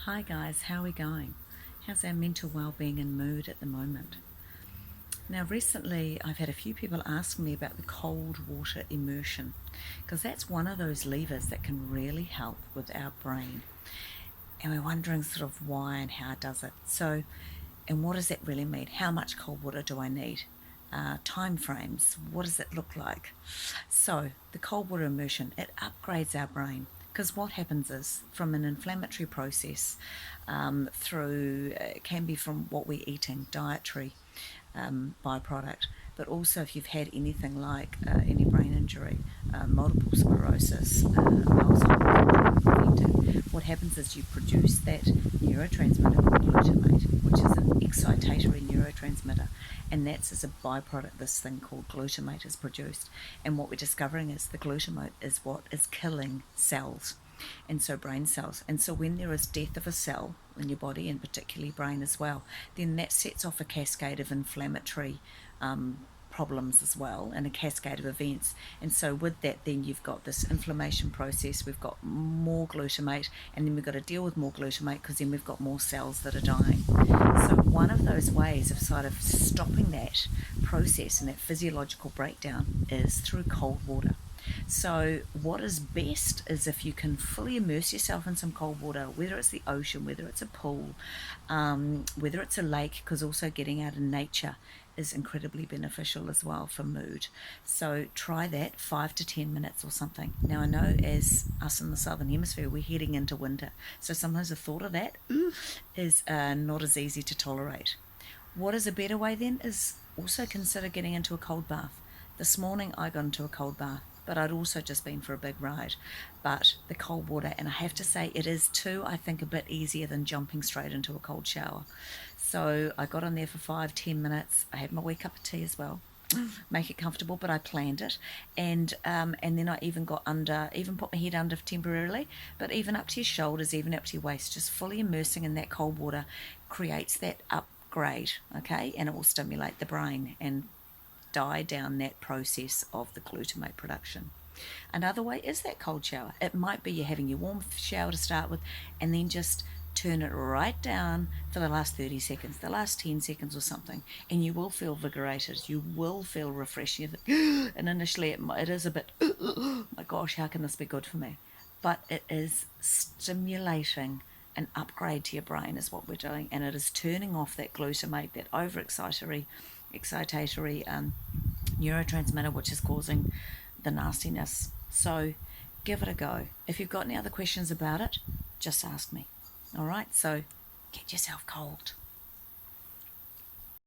Hi guys, how are we going? How's our mental well-being and mood at the moment? Now recently I've had a few people ask me about the cold water immersion because that's one of those levers that can really help with our brain. And we're wondering sort of why and how it does it. And what does that really mean? How much cold water do I need? Time frames, what does it look like? So the cold water immersion, it upgrades our brain because what happens is from an inflammatory process through, it can be from what we're eating, dietary byproduct, but also if you've had anything like any brain injury, multiple sclerosis, Alzheimer's, prevented, what happens is you produce that neurotransmitter called glutamate, which is an excitatory neurotransmitter, and that's as a byproduct this thing called glutamate is produced. And what we're discovering is the glutamate is what is killing cells, and so brain cells. And so when there is death of a cell in your body, and particularly brain as well, then that sets off a cascade of inflammatory problems as well, and a cascade of events. And so with that, then you've got this inflammation process, we've got more glutamate, and then we've got to deal with more glutamate because then we've got more cells that are dying. So one of those ways of sort of stopping that process and that physiological breakdown is through cold water. So what is best is if you can fully immerse yourself in some cold water, whether it's the ocean, whether it's a pool, whether it's a lake, because also getting out in nature is incredibly beneficial as well for mood. So try that 5 to 10 minutes or something. Now I know as us in the southern hemisphere, we're heading into winter, so sometimes the thought of that is not as easy to tolerate. What is a better way then is also consider getting into a cold bath. This morning I got into a cold bath, but I'd also just been for a big ride. But the cold water, and I have to say it is too, I think, a bit easier than jumping straight into a cold shower. So I got in there for 5 to 10 minutes. I had my wee cup of tea as well. Make it comfortable, but I planned it, and then I even got under, even put my head under temporarily, but even up to your shoulders, even up to your waist, just fully immersing in that cold water creates that upgrade, okay, and it will stimulate the brain and die down that process of the glutamate production. Another way is that cold shower. It might be you're having your warm shower to start with, and then just turn it right down for the last 30 seconds, the last 10 seconds or something, and you will feel vigorated. You will feel refreshed. And initially it is a bit, my gosh, how can this be good for me? But it is stimulating an upgrade to your brain is what we're doing, and it is turning off that glutamate, that excitatory neurotransmitter, which is causing the nastiness. So give it a go. If you've got any other questions about it, just ask me. All right, so get yourself cold.